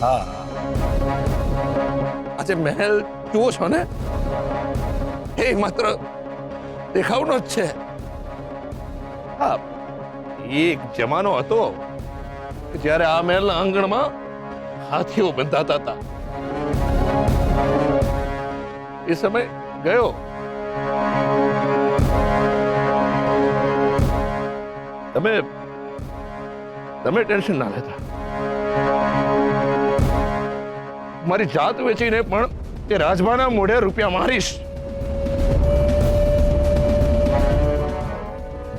હા, આજે મહેલ જુઓ છો ને, એ માત્ર દેખાવનો જ છે. હા, એક જમાનો હતો જ્યારે આ મહેલના આંગણમાં હાથીઓ બંધાતા હતા. એ સમય ગયો. તમે ટેન્શન ના લેતા. મારી જાત વેચીને પણ તે રાજમાના મોઢે રૂપિયા મારીશ.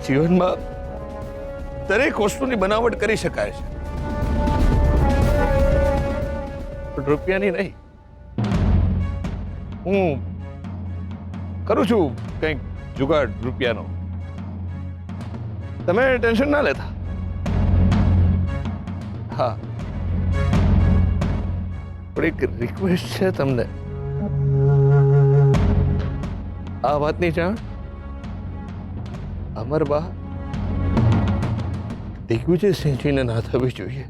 જીવનમાં દરેક વસ્તુની બનાવટ કરી શકાય છે, પણ રૂપિયાની નહીં. હું કરું છું કંઈક જુગાડ રૂપિયાનો. તમે ટેન્શન ના લેતા. હા, પણ એક રિક્વેસ્ટ છે તમને. આ વાતની જાણ અમરબા દિગ્વિજયસિંહજીને ના થવી જોઈએ.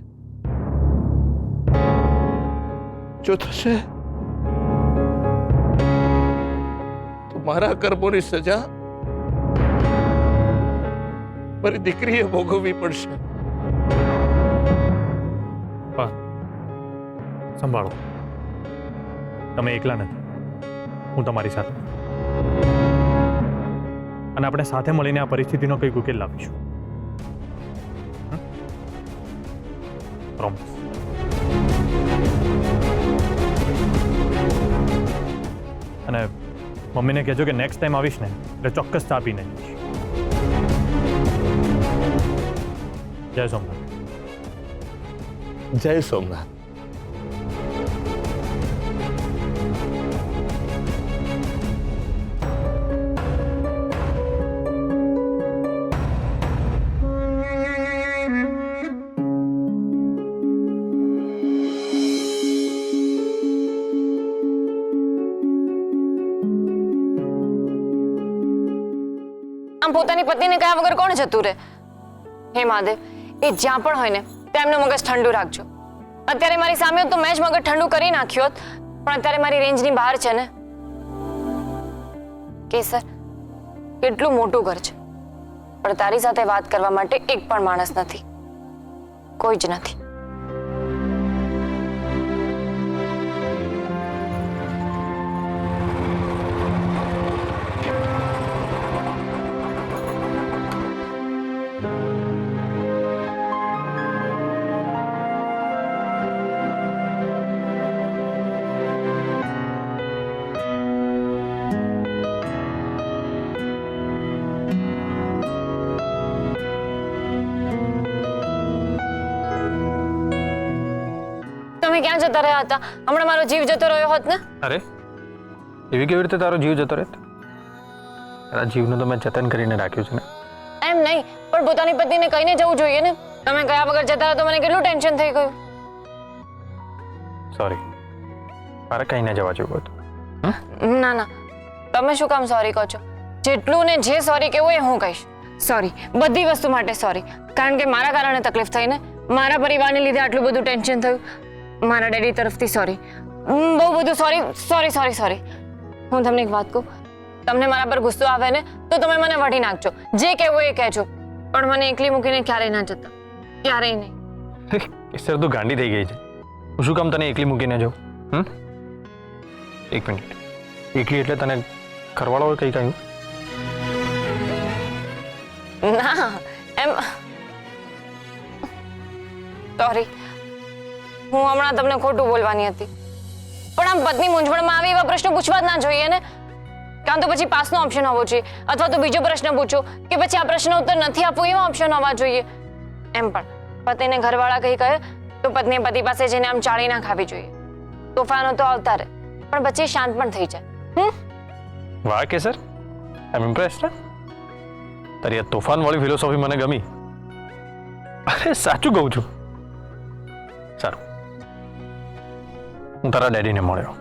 જો થશે તો મારા કર્મોની સજા મારી દીકરીએ ભોગવવી પડશે. સંભાળો, તમે એકલા નથી, હું તમારી સાથે, અને આપણે સાથે મળીને આ પરિસ્થિતિનો કંઈક ઉકેલ લાવીશું. પ્રોમિસ. અને મમ્મીને કહેજો કે નેક્સ્ટ ટાઈમ આવીશ ને એટલે ચોક્કસ ચા પીને જઈશ. જય સોમનાથ. જય સોમનાથ. આમ પોતાની પત્નીને કયા વગર કોણ જતું રહે? હે મહાદેવ, એ જ્યાં પણ હોય ને ત્યાં એમનું મગજ ઠંડુ રાખજો. અત્યારે મારી સામે હોત તો મેં જ મગજ ઠંડુ કરી નાખ્યો હોત, પણ અત્યારે મારી રેન્જની બહાર છે ને. કેસર, કેટલું મોટું ઘર છે, પણ તારી સાથે વાત કરવા માટે એક પણ માણસ નથી, કોઈ જ નથી. તમે ક્યાં જતા રહ્યા હતા? હમણાં મારો જીવ જતો રહ્યો હોત ને. અરે, એવી કેવી રીતે તારો જીવ જતો રહે? તારા જીવનું તો મેં જતન કરીને રાખ્યું છે ને. એમ નહીં, પણ પોતાની પત્નીને કહીને જવું જોઈએ ને. તમે કયા વગર જતા રહ્યા તો મને કેટલું ટેન્શન થઈ ગયું. સોરી, મારે કહીને જવા જેવું હતું. ના ના, તમે શું કામ સોરી કહો છો? જેટલું ને જે સોરી કહેવું એ હું કહીશ. સોરી, બધી વસ્તુ માટે સોરી. કારણ કે મારા કારણે તકલીફ થઈ ને, મારા પરિવારને લીધે આટલું બધું ટેન્શન થયું. મારા ડેડી તરફથી સોરી, બહુ બધું સોરી સોરી સોરી સોરી. હું તમને એક વાત કહું, તમને મારા પર ગુસ્સો આવે ને તો તમે મને વઢી નાખજો, જે કહેવું એ કહેજો, પણ મને એકલી મૂકીને ક્યારેય ના જતા, ક્યારેય નહીં. કેસર, તું ગાંડી થઈ ગઈ છે. હું શું કામ તને એકલી મૂકીને જાઉં? એક મિનિટ, એકલી એટલે તને ઘરવાળાએ કંઈ કહ્યું? ના, એમ સોરી, હું હમણાં તમને ખોટું બોલવાની હતી, પણ આમ પત્ની મૂંઝવણમાં આવી એવા પ્રશ્નો પૂછવા જ ના જોઈએ ને. કાં તો પછી પાસનો ઓપ્શન હોવો જોઈએ, અથવા તો બીજો પ્રશ્ન પૂછો, કે પછી આ પ્રશ્ન ઉત્તર નથી આપવું એવા ઓપ્શન હોવા જોઈએ. એમ પણ પતિને ઘરવાળા કંઈ કહે તો પત્નીએ પતિ પાસે જઈને આમ ચાળી ના ખાવી જોઈએ. તોફાનો તો આવતા રહે, પણ પછી શાંત પણ થઈ જાય. વાહ કેસર, આઈ એમ ઇમ્પ્રેસ્ડ. તારી આ તોફાન વાળી ફિલોસોફી મને ગમી. અરે સાચું કહું છું. સારું, હું તારા ડેડીને મળ્યો.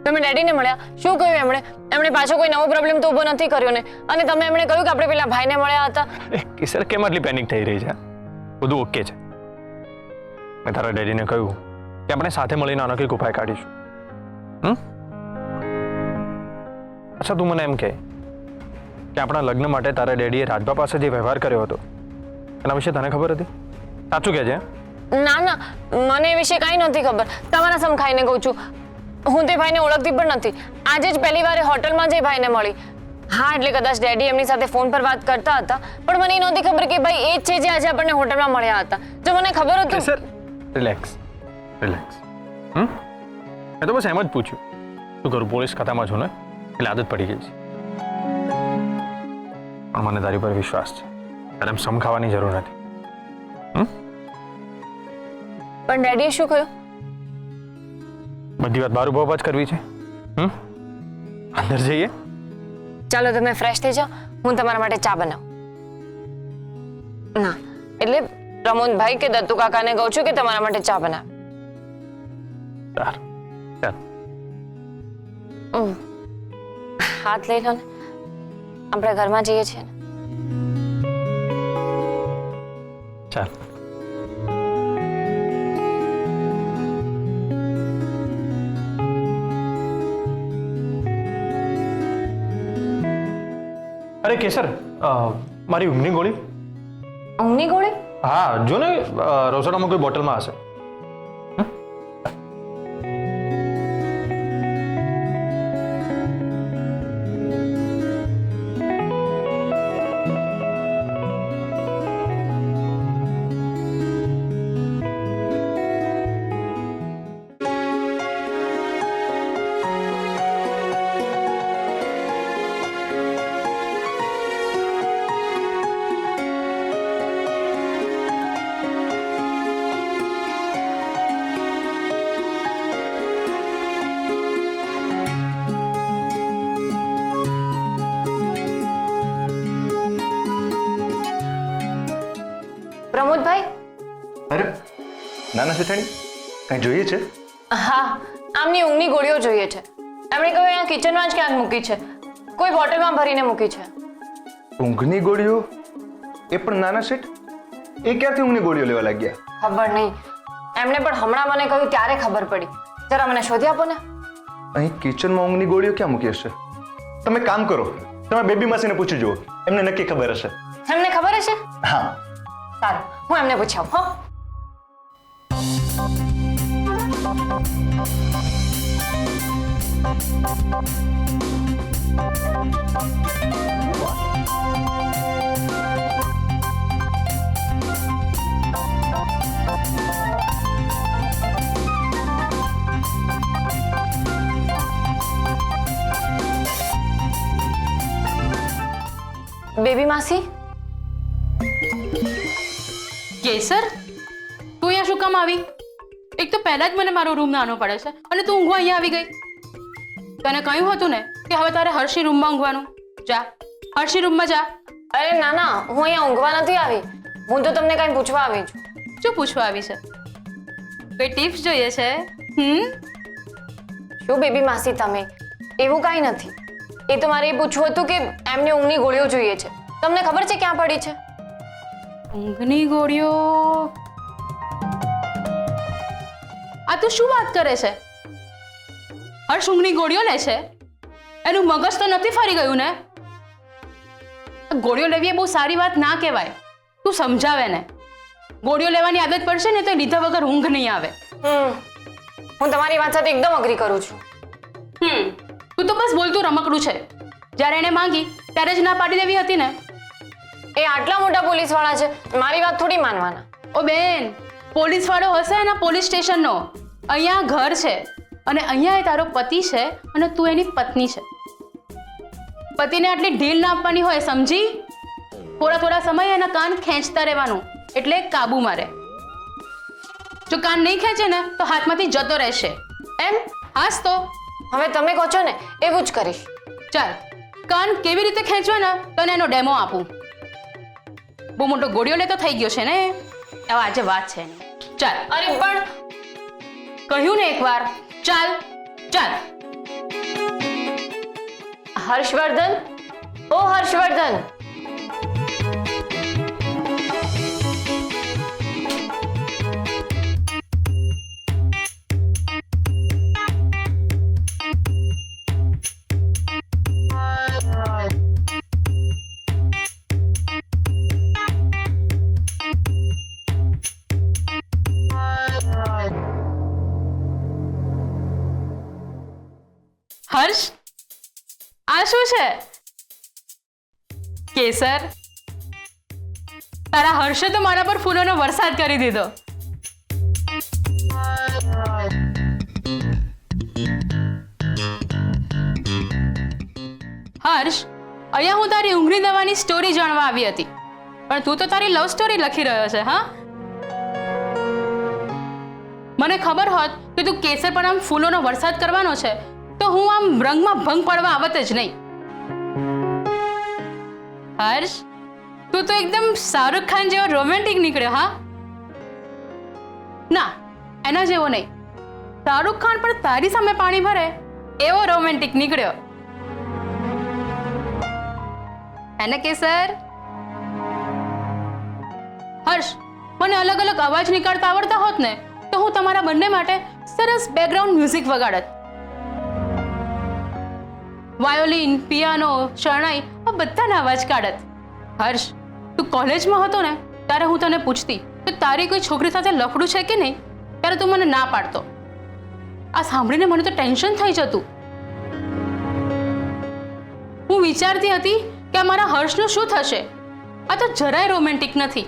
તમે ડેડીને મળ્યા? શું કહ્યું એમણે? એમણે પાછો કોઈ નવો પ્રોબ્લેમ તો ઊભો નથી કર્યો ને? અને તમે એમણે કહ્યું કે આપણે પેલા ભાઈને મળ્યા હતા. કેસર, કેમ આટલી પેનિક થઈ રહી છે? બધું ઓકે છે. મેં તારા ડેડીને કહ્યું કે આપણે સાથે મળીને આનો કંઈક ઉપાય કાઢીશું. અચ્છા, તું મને એમ કહે કે આપણા લગ્ન માટે તારા ડેડીએ રાજબા પાસે જે વ્યવહાર કર્યો હતો એના વિશે તને ખબર હતી? સાચું કહેજે. ના ના, મને એ વિશે કાંઈ નથી ખબર. તમારા સમ ખાઈને કહું છું. હું તે ભાઈને ઓળખતી પણ નથી. આજે જ પહેલી વાર હોટલમાં જે ભાઈને મળી. હા, એટલે કદાચ ડેડી એમની સાથે ફોન પર વાત કરતા હતા, પણ મને એ નહોતી ખબર કે ભાઈ એ જ છે જે આજે આપણને હોટલમાં મળ્યા હતા. જો મને ખબર હતું. Sir, relax. મેં તો બસ એમ જ પૂછ્યું. શું કરું, પોલીસ ખાતામાં છું ને, એટલે આદત પડી ગઈ છે. પણ મને તારી પર વિશ્વાસ છે. તારે એમ સમ ખાવાની જરૂર નથી. પણ ડેડીએ શું કહ્યું? બધી વાત બાર ઉભા જ કરવી છે. અંદર જઈએ. ચાલો, તમે ફ્રેશ થઈ જાઓ, હું તમારા માટે ચા બનાવું. ના, એટલે પ્રમોદભાઈ કે દત્તુ કાકાને કહું છું કે તમારા માટે ચા બનાવે. સારું, ચાલ. હાથ લઈ લો ને, આપણે ઘરમાં જઈએ છીએ ને. ચાલ. અરે કેસર, મારી ઊંઘની ગોળી. ઊંઘની ગોળી? હા, જો ને રસોડામાં કોઈ બોટલમાં હશે. પ્રમોદભાઈ? અરે નાના શેઠાણી, કઈ જોઈએ છે? હા, આમની ઊંઘની ગોળીઓ જોઈએ છે. એમણે કહ્યું અહીંયા કિચનમાં જ ક્યાંક મૂકી છે, કોઈ બોટલમાં ભરીને મૂકી છે. ઊંઘની ગોળીઓ? એ પણ નાના શેઠ? એ ક્યારથી ઊંઘની ગોળીઓ લેવા લાગ્યા? ખબર નહીં, એમણે પણ હમણાં મને કહ્યું ત્યારે ખબર પડી. જરા મને શોધી આપો ને. અહીં કિચનમાં ઊંઘની ગોળીઓ ક્યાં મૂકી હશે? તમે કામ કરો, તમે બેબી માસીને પૂછી જુઓ, એમને નક્કી ખબર હશે. એમને ખબર હશે? હા. સારું, હું એમને પૂછાવું. હો. બેબી માસી? કેસર, તું અહીંયા શું કામ આવી? એક તો પહેલા જ મને મારો રૂમ નાનો પડે છે અને તું ઊંઘવા અહીંયા આવી ગઈ. તને કહ્યું હતું ને કે હવે તારે હર્ષી રૂમમાં ઊંઘવાનું. જા, હર્ષી રૂમમાં જા. અરે ના ના, હું અહીંયા ઊંઘવા નથી આવી. હું તો તમને કંઈ પૂછવા આવી છું. શું પૂછવા આવી છે? કોઈ ટિપ્સ જોઈએ છે? શું બેબી માસી તમે? એવું કાંઈ નથી. એ તો મારે એ પૂછવું હતું કે એમને ઊંઘની ગોળીઓ જોઈએ છે. તમને ખબર છે ક્યાં પડી છે? ઊંઘની ગોળીઓ? આ તું શું વાત કરે છે? હર્ષ ઊંઘની ગોળીઓ લે છે? એનું મગજ તો નથી ફરી ગયું ને? ગોળીઓ લેવી એ બહુ સારી વાત ના કહેવાય. તું સમજાવે ને. ગોળીઓ લેવાની આદત પડશે ને તો એ લીધા વગર ઊંઘ નહીં આવે. હું તમારી વાત સાથે એકદમ અગ્રી કરું છું. તું તો બસ બોલતું રમકડું છે. જ્યારે એને માંગી ત્યારે જ ના પાડી દેવી હતી ને. એ આટલા મોટા પોલીસ વાળા છે, મારી વાત થોડી માનવાના. ઓ બેન, પોલીસ વાળો હશે એના પોલીસ સ્ટેશનનો. અહીંયા ઘર છે અને અહીંયા એ તારો પતિ છે અને તું એની પત્ની છે. પતિને આટલી ઢીલ ના આપવાની હોય, સમજી? થોડા થોડા સમય એના કાન ખેંચતા રહેવાનું, એટલે કાબુમાં રહે. જો કાન નહીં ખેંચે ને તો હાથમાંથી જતો રહેશે. એમ? હાસ તો. હવે તમે કહો છો ને એવું જ કરીશ. ચાલ, કાન કેવી રીતે ખેંચવાના તને એનો ડેમો આપું. બહુ મોટો ગોળીઓ લેતો થઈ ગયો છે ને, હવે આજે વાત છે એની. ચાલ. અરે પણ કહ્યું ને એકવાર. ચાલ ચાલ. હર્ષવર્ધન, ઓ હર્ષવર્ધન. હર્ષ, આ શું છે? કેસર, તારા હર્ષે તો મારા પર ફૂલોનો વરસાદ કરી દીધો. હર્ષ, અહીંયા હું તારી ઊંઘની દવાની સ્ટોરી જાણવા આવી હતી, પણ તું તો તારી લવ સ્ટોરી લખી રહ્યો છે. હા, મને ખબર હોત કે તું કેસર પર આમ ફૂલોનો વરસાદ કરવાનો છે તો હું આમ રંગમાં ભંગ પડવા આવત જ નહીં. હર્ષ, તું તો એકદમ શાહરુખ ખાન જેવો રોમેન્ટિક નીકળ્યો. હા ના, એના જેવો નહીં. શાહરુખ ખાન પણ તારી સામે પાણી ભરે એવો રોમેન્ટિક નીકળ્યો. એને કેસર? હર્ષ, મને અલગ અલગ અવાજ નીકાળતા આવડતા હોત ને તો હું તમારા બંને માટે સરસ બેકગ્રાઉન્ડ મ્યુઝિક વગાડત. વાયોલિન, પિયાનો, શરણાઈ આ બધાના અવાજ કાઢત. હર્ષ, તું કોલેજમાં હતો ને ત્યારે હું તને પૂછતી કે તારી કોઈ છોકરી સાથે લફડું છે કે નહીં, ત્યારે તું મને ના પાડતો. આ સાંભળીને મને તો ટેન્શન થઈ જતું. હું વિચારતી હતી કે આ મારા હર્ષનું શું થશે. આ તો જરાય રોમેન્ટિક નથી.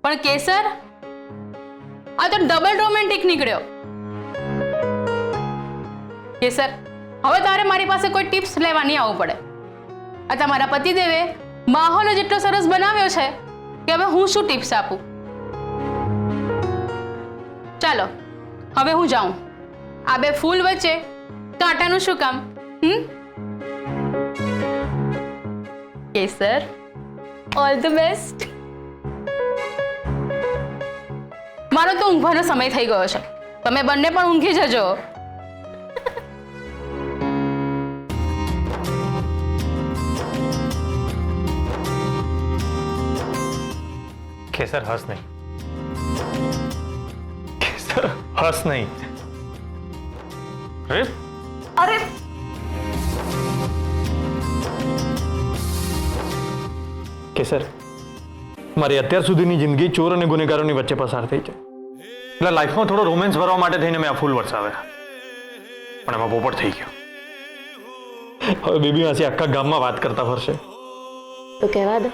પણ કેસર, આ તો ડબલ રોમેન્ટિક નીકળ્યો. કેસર, હવે તારે મારી પાસે કોઈ ટિપ્સ લેવા નહીં આવવું પડે. આ તમારા પતિદેવે માહોલ જ એટલો સરસ બનાવ્યો છે કે હવે હું શું ટિપ્સ આપું. ચાલો હવે હું જાઉં. આ બે ફૂલ વચ્ચે કાંટાનું શું કામ? કેસર, ઓલ ધ બેસ્ટ. મારો તો ઊંઘવાનો સમય થઈ ગયો છે. તમે બંને પણ ઊંઘી જજો. કેસર, હસ નહીં. કેસર, હસ નહીં. અરે અરે કેસર, મારી અત્યાર સુધીની જિંદગી ચોર અને ગુનેગારોની વચ્ચે પસાર થઈ છે. એટલે લાઈફમાં થોડો રોમેન્સ ભરવા માટે થઈને મેં આ ફૂલ વરસાવ્યા, પણ એમાં પોપટ થઈ ગયો. હવે બેબી માસી આખા ગામમાં વાત કરતા ફરશે. તો કહેવા દો,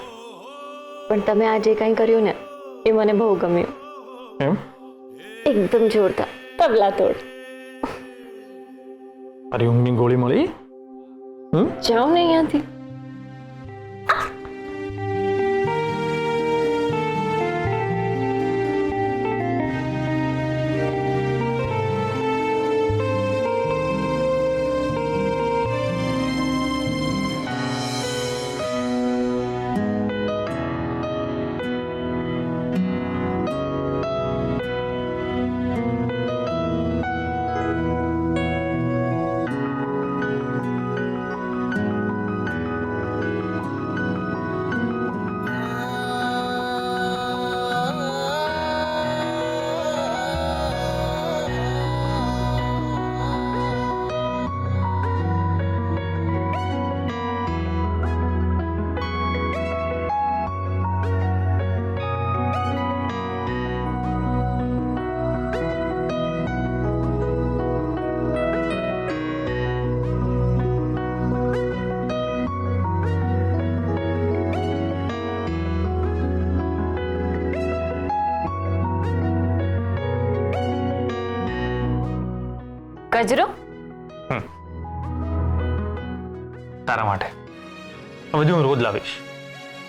પણ તમે આ જે કંઈ કર્યું ને એ મને બહુ ગમ્યું. એમ? એકદમ જોરદાર, તબલા તોડ. મારી ઊંઘની ગોળી મળી. જાઓ ને અહીંયાથી. ગજરો તારા માટે હવે હું રોજ લાવીશ.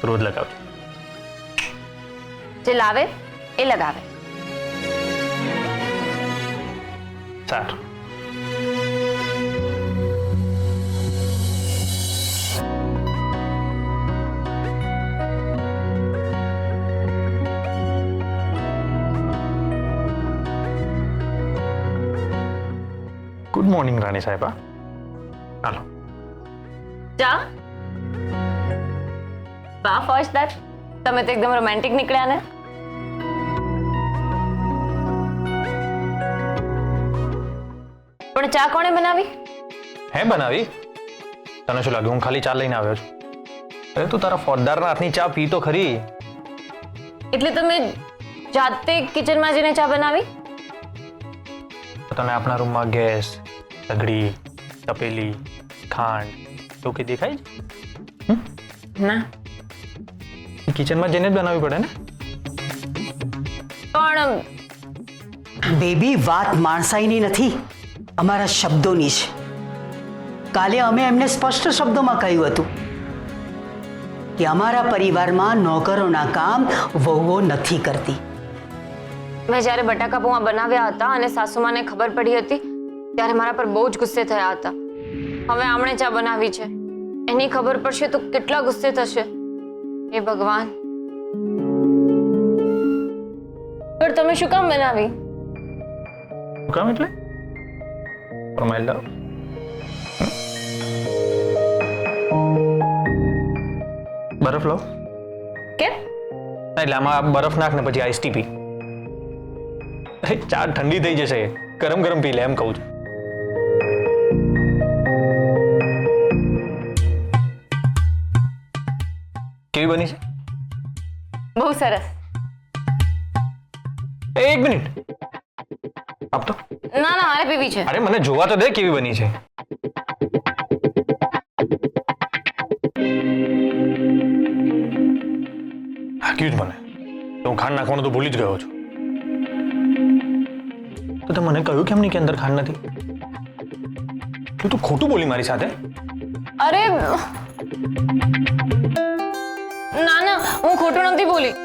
રોજ લગાવજો. જે લાવે એ લગાવે. સારું. ગુડ મોર્નિંગ રાણી સાહેબા. હાલો. જા. વાહ ફોજદાર, તમે તો એકદમ રોમેન્ટિક નીકળ્યા ને. પણ ચા કોણે બનાવી? હે બનાવી? તને શું લાગે હું ખાલી ચા લઈને આવ્યો છું? અરે તું તારા ફોજદારના હાથની ચા પી તો ખરી. એટલે તમે જાતે કિચનમાં જઈને ચા બનાવી? તને આપણા રૂમમાં ગેસ, સગડી, તપેલી, ખાંડ તો કે દેખાય ના છે કિચનમાં જઈને જ બનાવવી પડે ને. પણ બેબી, વાત માણસાઈની નથી, અમારા શબ્દોની છે. કાલે અમે એમને સ્પષ્ટ શબ્દોમાં કહ્યું હતું કે અમારા પરિવારમાં નોકરોના કામ વહુઓ નથી કરતી. મેં જ્યારે બટાકા પૌવા બનાવ્યા હતા અને સાસુમાને ખબર પડી હતી ત્યારે મારા પર બહુ જ ગુસ્સે થયા હતા. હવે આમણે ચા બનાવી છે, એની ખબર પડશે તો કેટલા ગુસ્સે થશે. હે ભગવાન, પણ તમે શું કામ બનાવી? શું કામ એટલે? ફરમાઈ લો. બરફ લો. કેમ? એટલે આમાં બરફ નાખ ને પછી આઈસ ટી પી. ચા ઠંડી થઈ જશે, ગરમ ગરમ પી લે એમ કહું છું. કેવી બની છે? બહુ સરસ. એક મિનિટ આપ તો. ના ના, મારે પીવી છે. અરે મને જોવા તો દે કેવી બની છે. હાક્યું જ મને તો હું ખાંડ નાખવાનું તો ભૂલી જ ગયો છું. તો તે મને કહ્યું કેમ નહીં કે અંદર ખાંડ નથી? તું ખોટું બોલી મારી સાથે. અરે ના ના, હું ખોટું નથી બોલી.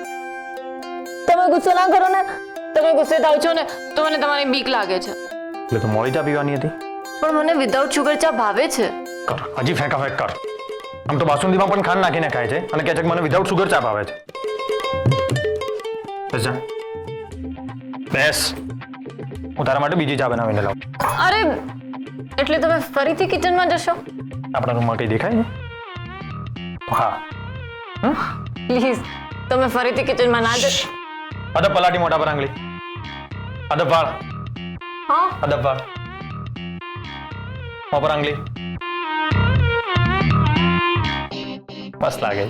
તમે ગુસ્સો ના કરો ને. તમે ગુસ્સે થાવ છો ને તો મને તમારી બીક લાગે છે. એટલે તો મોડી ચા પીવાની હતી. પણ મને વિધાઉટ શુગર ચા ભાવે છે. કર હજી ફેંક કર. આમ તો બાસુંદીમાં પણ ખાંડ નાખીને ખાય છે અને કહે છે કે મને વિધાઉટ શુગર ચા ભાવે છે. બસ જા બેસ, હું તારા માટે બીજી ચા બનાવીને લાવું. અરે એટલે તમે ફરીથી કિચનમાં જશો? આપણા રૂમમાં કઈ દેખાય ને? હા. પ્લીઝ તમે ફરીથી કિચનમાં ના જશો. અદબ પલાટી મોટા પર આંગળી. અદબ વાળ. હા, અદબ વાળ. મોં પર આંગળી. મસ્ત લાગે.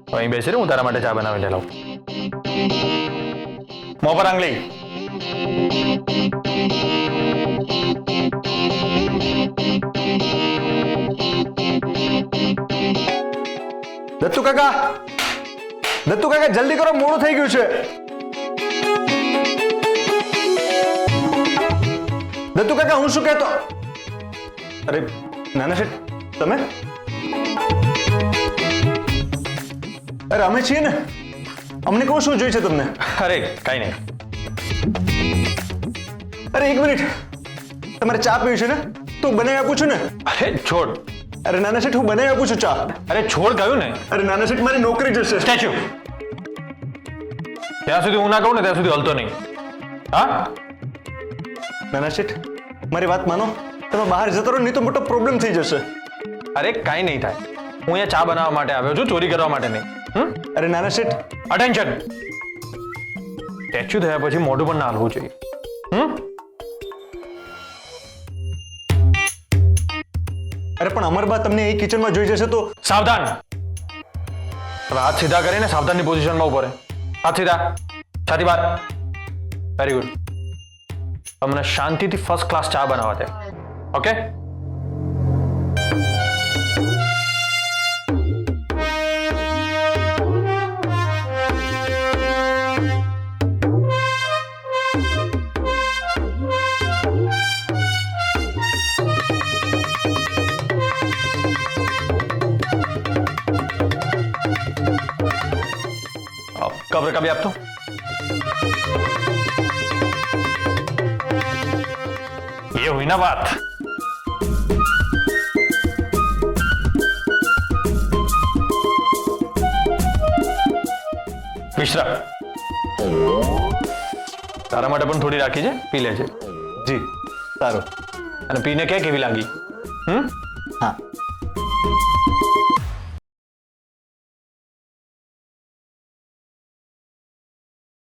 હવે અહીં બેસી હું તારા માટે ચા બનાવીને લાવું. મોં પર આંગળી. દત્તુ કાકા, જલ્દી કરો, મોડું થઈ ગયું છે. દત્તુ કાકા, હું શું કહેતો? અરે નાના શેઠ, તમે? અરે અમે છીએ ને, અમને કહું શું જોઈએ છે તમને? અરે કઈ નહીં. અરે એક મિનિટ, તમારે ચા પીવી છે ને? તો બનાવી આપું છું ને. અરે છોડ. અરે નાના શેઠ, હું બનાવી આપું છું ચા. અરે છોડ કહ્યું ને. અરે નાના શેઠ, મારી નોકરી જશે. સ્ટેચ્યુ. ત્યાં સુધી હું ના કહું ને ત્યાં સુધી હલતો નહીં. હા નાના શેઠ, મારી વાત માનો, તમે બહાર જતો રહો, નહીં તો મોટો પ્રોબ્લેમ થઈ જશે. અરે કાંઈ નહીં થાય. હું અહીંયા ચા બનાવવા માટે આવ્યો છું, ચોરી કરવા માટે નહીં. અરે નાના શેઠ, અટેન્શન. સ્ટેચ્યુ થયા પછી મોઢું પણ ના હલવું જોઈએ. અરે પણ અમરબા તમને એ કિચનમાં જોઈ જશે તો? સાવધાન. હવે હાથ સીધા કરીને સાવધાનની પોઝિશનમાં ઉભો રહે. હાથ સીધા, છાતી બહાર. Very good. તમને શાંતિથી ફર્સ્ટ ક્લાસ ચા બનાવવા દે. ઓકે? कब्र का भी आप तो ये हुई ना बात. મિશ્રા, તારા માટે પણ થોડી રાખી છે, પી લેજે. જી સારું. અને પીને કે કેવી લાગી? હા.